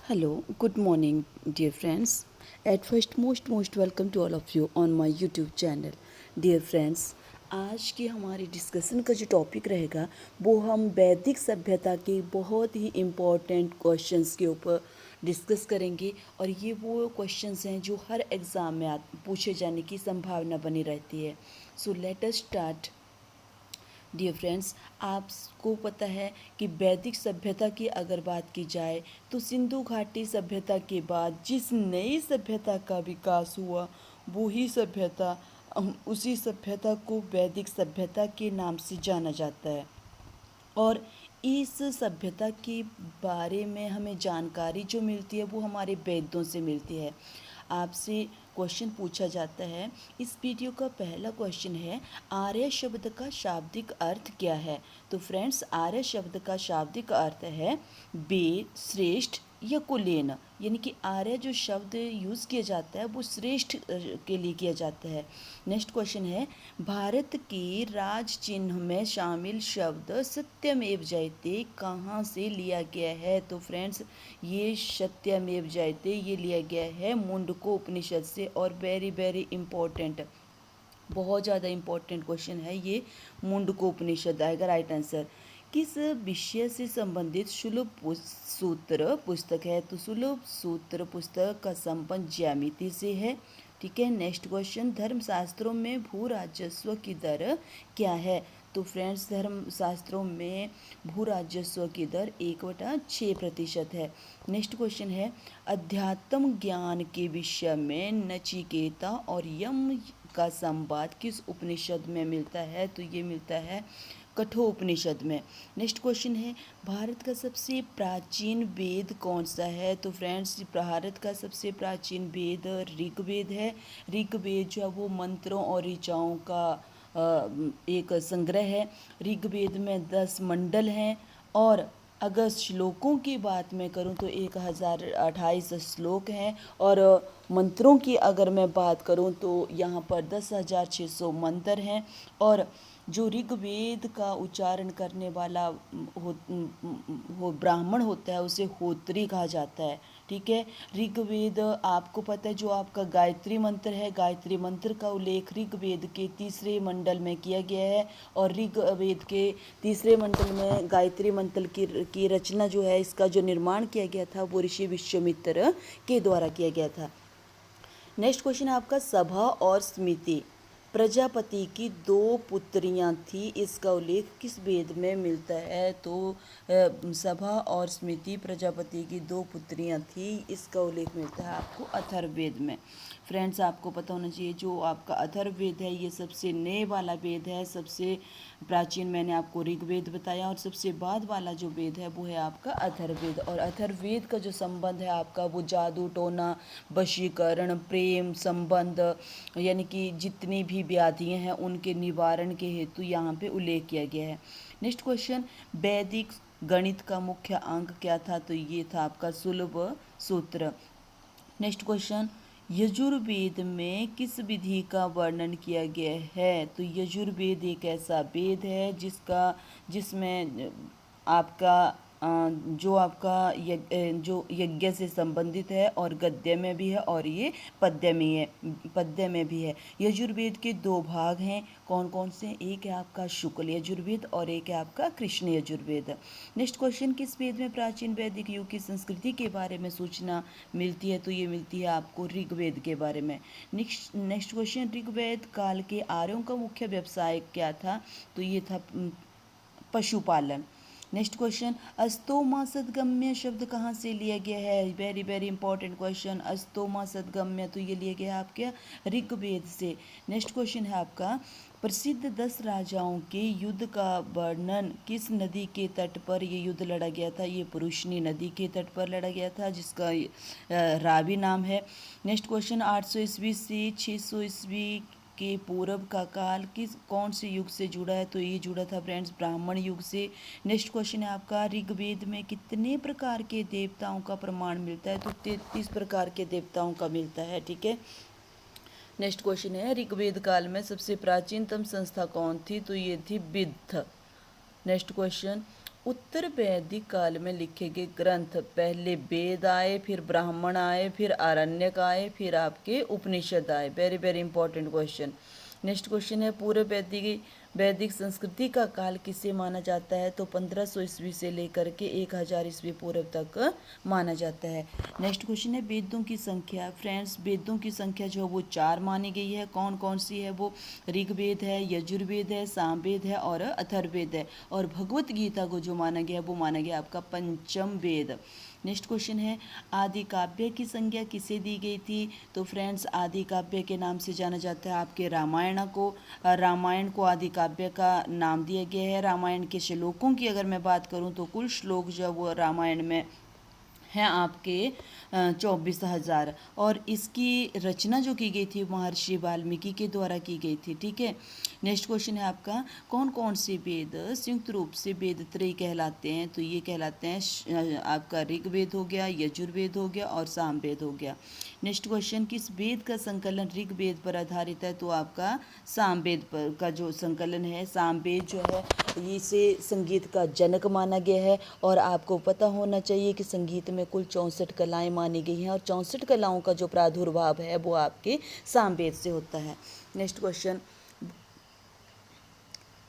Hello, good morning, dear friends. At first, most welcome to all of you on my YouTube channel. Dear friends, आज की हमारी discussion का जो topic रहेगा वो हम वैदिक सभ्यता के बहुत ही इम्पोर्टेंट क्वेश्चंस के ऊपर डिस्कस करेंगे और ये वो क्वेश्चंस हैं जो हर एग्ज़ाम में पूछे जाने की संभावना बनी रहती है। So let us start. Dear friends, आपको पता है कि वैदिक सभ्यता की अगर बात की जाए तो सिंधु घाटी सभ्यता के बाद जिस नई सभ्यता का विकास हुआ वो ही सभ्यता उसी सभ्यता को वैदिक सभ्यता के नाम से जाना जाता है। और इस सभ्यता के बारे में हमें जानकारी जो मिलती है वो हमारे वेदों से मिलती है। आपसे क्वेश्चन पूछा जाता है। इस वीडियो का पहला क्वेश्चन है, आर्य शब्द का शाब्दिक अर्थ क्या है? तो फ्रेंड्स, आर्य शब्द का शाब्दिक अर्थ है वेद, श्रेष्ठ या कुलीन। यानी कि आर्य जो शब्द यूज़ किया जाता है वो श्रेष्ठ के लिए किया जाता है। नेक्स्ट क्वेश्चन है, भारत के राज चिन्ह में शामिल शब्द सत्यमेव जयते कहाँ से लिया गया है? तो फ्रेंड्स, ये सत्यमेव जयते ये लिया गया है मुंडको उपनिषद से। और वेरी वेरी इम्पोर्टेंट, बहुत ज़्यादा इम्पोर्टेंट क्वेश्चन है ये। मुंडको उपनिषद आएगा राइट आंसर। किस विषय से संबंधित सुलभ सूत्र पुस्तक है? तो सुलभ सूत्र पुस्तक का संबंध ज्यामिति से है। ठीक है। नेक्स्ट क्वेश्चन, धर्मशास्त्रों में भू राजस्व की दर क्या है? तो फ्रेंड्स, धर्म शास्त्रों में भू राजस्व की दर 1/6% है। नेक्स्ट क्वेश्चन है, अध्यात्म ज्ञान के विषय में नचिकेता और यम का संवाद किस उपनिषद में मिलता है? तो ये मिलता है कठोपनिषद में। नेक्स्ट क्वेश्चन है, भारत का सबसे प्राचीन वेद कौन सा है? तो फ्रेंड्स, भारत का सबसे प्राचीन वेद ऋग्वेद है। ऋग्वेद जो है वो मंत्रों और ऋचाओं का एक संग्रह है। ऋग्वेद में 10 मंडल हैं और अगर श्लोकों की बात मैं करूं तो 1028 श्लोक हैं। और मंत्रों की अगर मैं बात करूं तो यहाँ पर 10,600 मंत्र हैं। और जो ऋग्वेद का उच्चारण करने वाला हो ब्राह्मण होता है उसे होत्री कहा जाता है। ठीक है। ऋग्वेद, आपको पता है जो आपका गायत्री मंत्र है, गायत्री मंत्र का उल्लेख ऋग्वेद के 3रे मंडल में किया गया है। और ऋग्वेद के 3रे मंडल में गायत्री मंत्र की रचना जो है, इसका जो निर्माण किया गया था वो ऋषि विश्वामित्र के द्वारा किया गया था। नेक्स्ट क्वेश्चन है आपका, सभा और स्मृति प्रजापति की 2 पुत्रियां थी, इसका उल्लेख किस वेद में मिलता है? तो सभा और स्मृति प्रजापति की 2 पुत्रियां थी, इसका उल्लेख मिलता है आपको अथर्ववेद में। फ्रेंड्स, आपको पता होना चाहिए जो आपका अथर्ववेद है ये सबसे नए वाला वेद है। सबसे प्राचीन मैंने आपको ऋग्वेद बताया और सबसे बाद वाला जो वेद है वो है आपका अथर्ववेद। और अथर्ववेद का जो संबंध है आपका वो जादू टोना, वशीकरण, प्रेम संबंध, यानी कि जितनी भी व्याधियां हैं उनके निवारण के हेतु यहाँ पे उल्लेख किया गया है। नेक्स्ट क्वेश्चन, वैदिक गणित का मुख्य अंक क्या था? तो ये था आपका सुलभ सूत्र। नेक्स्ट क्वेश्चन, यजुर्वेद में किस विधि का वर्णन किया गया है? तो यजुर्वेद एक ऐसा वेद है जिसमें आपका जो आपका जो यज्ञ से संबंधित है और गद्य में भी है और ये पद्य में भी है। यजुर्वेद के 2 भाग हैं, कौन कौन से? एक है आपका शुक्ल यजुर्वेद और एक है आपका कृष्ण यजुर्वेद। नेक्स्ट क्वेश्चन, किस वेद में प्राचीन वैदिक युग की संस्कृति के बारे में सूचना मिलती है? तो ये मिलती है आपको ऋग्वेद के बारे में। नेक्स्ट क्वेश्चन, ऋग्वेद काल के आर्यों का मुख्य व्यवसाय क्या था? तो ये था पशुपालन। नेक्स्ट क्वेश्चन, अस्तोमा सदगम्य शब्द कहाँ से लिया गया है? Very very important question. अस्तोमा सदगम्य तो ये लिया गया आपके ऋग्वेद से। नेक्स्ट क्वेश्चन है आपका, प्रसिद्ध 10 राजाओं के युद्ध का वर्णन किस नदी के तट पर ये युद्ध लड़ा गया था? ये पुरुषनी नदी के तट पर लड़ा गया था जिसका रावी नाम है। नेक्स्ट क्वेश्चन, 800 ईस्वी से 600 ईस्वी के पूर्व का काल कौन से युग से जुड़ा है? तो ये जुड़ा था फ्रेंड्स ब्राह्मण युग से। नेक्स्ट क्वेश्चन है आपका, ऋग्वेद में कितने प्रकार के देवताओं का प्रमाण मिलता है? तो 33 प्रकार के देवताओं का मिलता है। ठीक है। नेक्स्ट क्वेश्चन है, ऋग्वेद काल में सबसे प्राचीनतम संस्था कौन थी? तो ये थी विद्ध। नेक्स्ट क्वेश्चन, उत्तर वैदिक काल में लिखे गए ग्रंथ, पहले वेद आए, फिर ब्राह्मण आए, फिर आरण्यक आए, फिर आपके उपनिषद आए। Very very important question. Next question है, पूर्व वैदिक वैदिक संस्कृति का काल किसे माना जाता है? तो 1500 ईस्वी से लेकर के 1000 ईस्वी पूर्व तक माना जाता है। नेक्स्ट क्वेश्चन है, वेदों की संख्या। फ्रेंड्स, वेदों की संख्या जो है वो 4 मानी गई है। कौन कौन सी है वो? ऋग्वेद है, यजुर्वेद है, सामवेद है और अथर्ववेद है। और भगवत गीता को जो माना गया वो माना गया आपका पंचम वेद। नेक्स्ट क्वेश्चन है, आदि काव्य की संज्ञा किसे दी गई थी? तो फ्रेंड्स, आदि काव्य के नाम से जाना जाता है आपके रामायण को। रामायण को आदि काव्य का नाम दिया गया है। रामायण के श्लोकों की अगर मैं बात करूं तो कुल श्लोक जो वो रामायण में हैं आपके 24,000। और इसकी रचना जो की गई थी महर्षि वाल्मीकि के द्वारा की गई थी। ठीक है। नेक्स्ट क्वेश्चन है आपका, कौन कौन से वेद संयुक्त रूप से वेद त्रयी कहलाते हैं? तो ये कहलाते हैं आपका ऋग्वेद हो गया, यजुर्वेद हो गया और सामवेद हो गया। नेक्स्ट क्वेश्चन, किस वेद का संकलन ऋग्वेद पर आधारित है? तो आपका सामवेद पर का जो संकलन है, सामवेद जो है इसे संगीत का जनक माना गया है। और आपको पता होना चाहिए कि संगीत में कुल 64 कलाएं मानी गई हैं और 64 कलाओं का जो प्रादुर्भाव है वो आपके सामवेद से होता है। नेक्स्ट क्वेश्चन,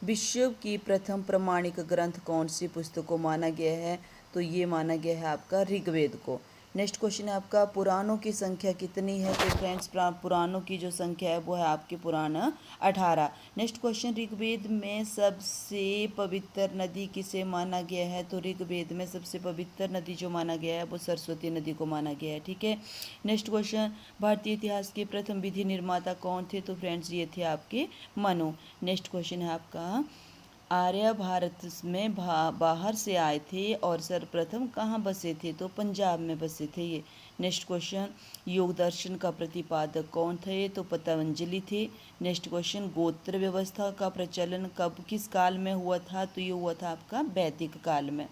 विश्व की प्रथम प्रमाणिक ग्रंथ कौन सी पुस्तक को माना गया है? तो ये माना गया है आपका ऋग्वेद को। नेक्स्ट क्वेश्चन है आपका, पुराणों की संख्या कितनी है? तो फ्रेंड्स, पुराणों की जो संख्या है वो है आपके पुराण 18। नेक्स्ट क्वेश्चन, ऋग्वेद में सबसे पवित्र नदी किसे माना गया है? तो ऋग्वेद में सबसे पवित्र नदी जो माना गया है वो सरस्वती नदी को माना गया है। ठीक है। नेक्स्ट क्वेश्चन, भारतीय इतिहास के प्रथम विधि निर्माता कौन थे? तो फ्रेंड्स, ये थे आपके मनु। नेक्स्ट क्वेश्चन है आपका, आर्य भारत में बाहर से आए थे और सर्वप्रथम कहाँ बसे थे? तो पंजाब में बसे थे ये। नेक्स्ट क्वेश्चन, योग दर्शन का प्रतिपादक कौन थे? तो पतंजलि थे। नेक्स्ट क्वेश्चन, गोत्र व्यवस्था का प्रचलन कब किस काल में हुआ था? तो ये हुआ था आपका वैदिक काल में।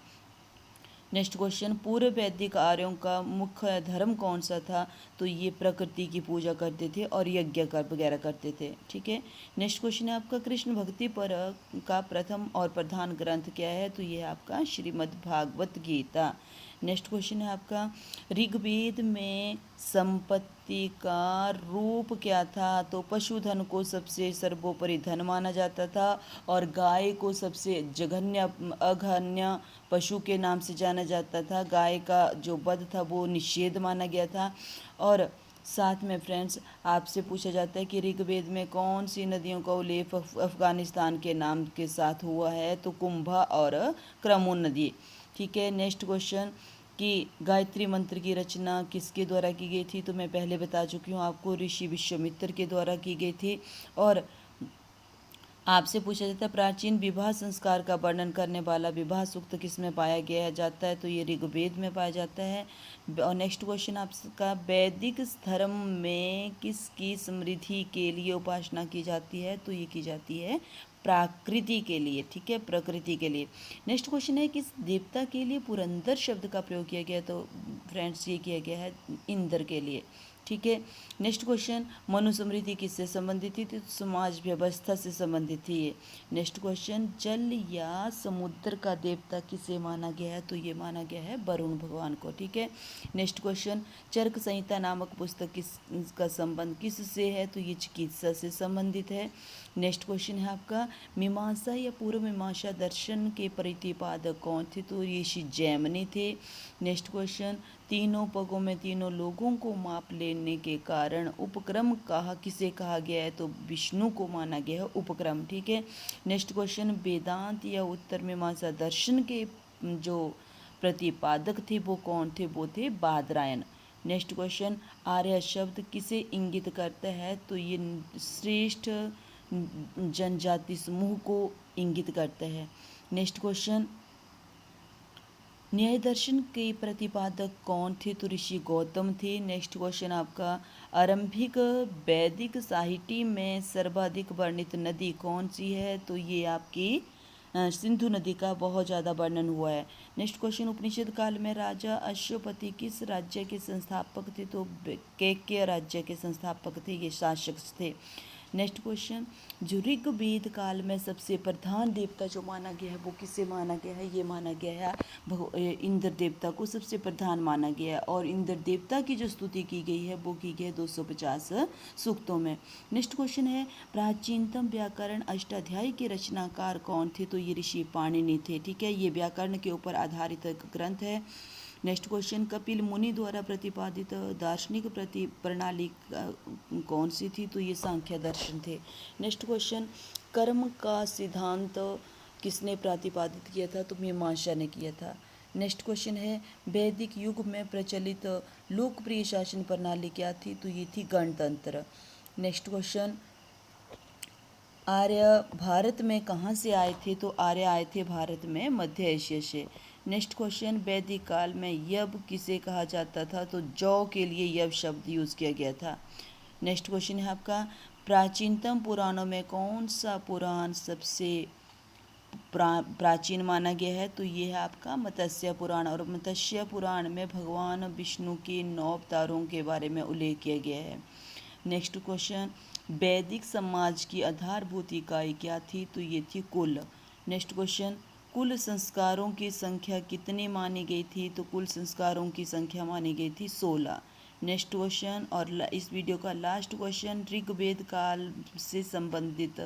नेक्स्ट क्वेश्चन, पूर्व वैदिक आर्यों का मुख्य धर्म कौन सा था? तो ये प्रकृति की पूजा करते थे और यज्ञ कर वगैरह करते थे। ठीक है। नेक्स्ट क्वेश्चन है आपका, कृष्ण भक्ति पर का प्रथम और प्रधान ग्रंथ क्या है? तो ये आपका श्रीमद् भागवत गीता। नेक्स्ट क्वेश्चन है आपका, ऋग्वेद में संपत्ति का रूप क्या था? तो पशुधन को सबसे सर्वोपरि धन माना जाता था और गाय को सबसे जघन्य अघन्य पशु के नाम से जाना जाता था। गाय का जो वध था वो निषेध माना गया था। और साथ में फ्रेंड्स, आपसे पूछा जाता है कि ऋग्वेद में कौन सी नदियों का उल्लेख अफगानिस्तान के नाम के साथ हुआ है? तो कुंभा और क्रमोन नदी। ठीक है। नेक्स्ट क्वेश्चन, कि गायत्री मंत्र की रचना किसके द्वारा की गई थी? तो मैं पहले बता चुकी हूँ आपको, ऋषि विश्वामित्र के द्वारा की गई थी। और आपसे पूछा जाता है, प्राचीन विवाह संस्कार का वर्णन करने वाला विवाह सूक्त किस में पाया गया जाता है? तो ये ऋग्वेद में पाया जाता है। और नेक्स्ट क्वेश्चन आपका, वैदिक धर्म में किसकी समृद्धि के लिए उपासना की जाती है? तो ये की जाती है प्रकृति के लिए। ठीक है, प्रकृति के लिए। नेक्स्ट क्वेश्चन है, किस देवता के लिए पुरंदर शब्द का प्रयोग किया गया? तो फ्रेंड्स, ये किया गया है इंद्र के लिए। ठीक है। नेक्स्ट क्वेश्चन, मनुस्मृति किससे संबंधित थी? तो समाज व्यवस्था से संबंधित थी ये। नेक्स्ट क्वेश्चन, जल या समुद्र का देवता किसे माना गया है? तो ये माना गया है वरुण भगवान को। ठीक है। नेक्स्ट क्वेश्चन, चरक संहिता नामक पुस्तक किसका संबंध किससे है? तो ये चिकित्सा से संबंधित है। नेक्स्ट क्वेश्चन है आपका, मीमांसा या पूर्व मीमांसा दर्शन के प्रतिपादक कौन थे? तो ऋषि जैमिनी थे। नेक्स्ट क्वेश्चन, तीनों पगों में तीनों लोगों को माप लेने के कारण उपक्रम किसे कहा गया है? तो विष्णु को माना गया है उपक्रम। ठीक है। नेक्स्ट क्वेश्चन, वेदांत या उत्तर मीमांसा दर्शन के जो प्रतिपादक थे वो कौन थे? वो थे बादरायण। नेक्स्ट क्वेश्चन, आर्य शब्द किसे इंगित करता है? तो ये श्रेष्ठ जनजाति समूह को इंगित करता है। नेक्स्ट क्वेश्चन, न्याय दर्शन के प्रतिपादक कौन थे? तो ऋषि गौतम थे। नेक्स्ट क्वेश्चन आपका, आरंभिक वैदिक साहित्य में सर्वाधिक वर्णित नदी कौन सी है? तो ये आपकी सिंधु नदी का बहुत ज़्यादा वर्णन हुआ है। नेक्स्ट क्वेश्चन, उपनिषद काल में राजा अश्वपति किस राज्य के संस्थापक थे? तो केकय राज्य के संस्थापक थे, ये शासक थे। नेक्स्ट क्वेश्चन, जो ऋग्वेद काल में सबसे प्रधान देवता जो माना गया है वो किसे माना गया है? ये माना गया है इंद्र देवता को सबसे प्रधान माना गया है, और इंद्र देवता की जो स्तुति की गई है वो की गई है 250 सूक्तों में। नेक्स्ट क्वेश्चन है, प्राचीनतम व्याकरण अष्टाध्यायी के रचनाकार कौन थे? तो ये ऋषि पाणिनि थे। ठीक है, ये व्याकरण के ऊपर आधारित एक ग्रंथ है। नेक्स्ट क्वेश्चन, कपिल मुनि द्वारा प्रतिपादित दार्शनिक प्रणाली कौन सी थी? तो ये सांख्य दर्शन थे। नेक्स्ट क्वेश्चन, कर्म का सिद्धांत किसने प्रतिपादित किया था? तो मीमांसा ने किया था। नेक्स्ट क्वेश्चन है, वैदिक युग में प्रचलित लोकप्रिय शासन प्रणाली क्या थी? तो ये थी गणतंत्र। नेक्स्ट क्वेश्चन, आर्य भारत में कहाँ से आए थे? तो आर्य आए थे भारत में मध्य एशिया से। नेक्स्ट क्वेश्चन, वैदिक काल में यव किसे कहा जाता था? तो जौ के लिए यव शब्द यूज़ किया गया था। नेक्स्ट क्वेश्चन है आपका, प्राचीनतम पुराणों में कौन सा पुराण सबसे प्राचीन माना गया है? तो ये है आपका मत्स्य पुराण, और मत्स्य पुराण में भगवान विष्णु के 9 अवतारों के बारे में उल्लेख किया गया है। नेक्स्ट क्वेश्चन, वैदिक समाज की आधारभूत इकाई क्या थी? तो ये थी कुल। नेक्स्ट क्वेश्चन, कुल संस्कारों की संख्या कितनी मानी गई थी? तो कुल संस्कारों की संख्या मानी गई थी 16। नेक्स्ट क्वेश्चन और इस वीडियो का लास्ट क्वेश्चन, ऋग्वेद काल से संबंधित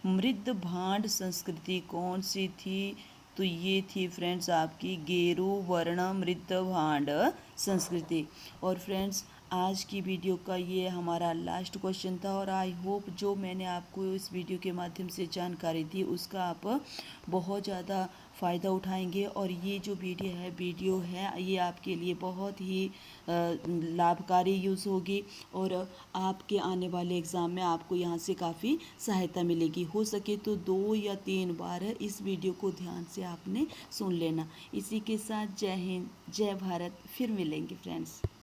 मृद भांड संस्कृति कौन सी थी? तो ये थी फ्रेंड्स आपकी गेरु वर्ण मृद भांड संस्कृति। और फ्रेंड्स, आज की वीडियो का ये हमारा लास्ट क्वेश्चन था, और आई होप जो मैंने आपको इस वीडियो के माध्यम से जानकारी दी उसका आप बहुत ज़्यादा फ़ायदा उठाएंगे, और ये जो वीडियो है ये आपके लिए बहुत ही लाभकारी यूज़ होगी, और आपके आने वाले एग्ज़ाम में आपको यहाँ से काफ़ी सहायता मिलेगी। हो सके तो 2 या 3 बार इस वीडियो को ध्यान से आपने सुन लेना। इसी के साथ जय हिंद, जय भारत, फिर मिलेंगे फ्रेंड्स।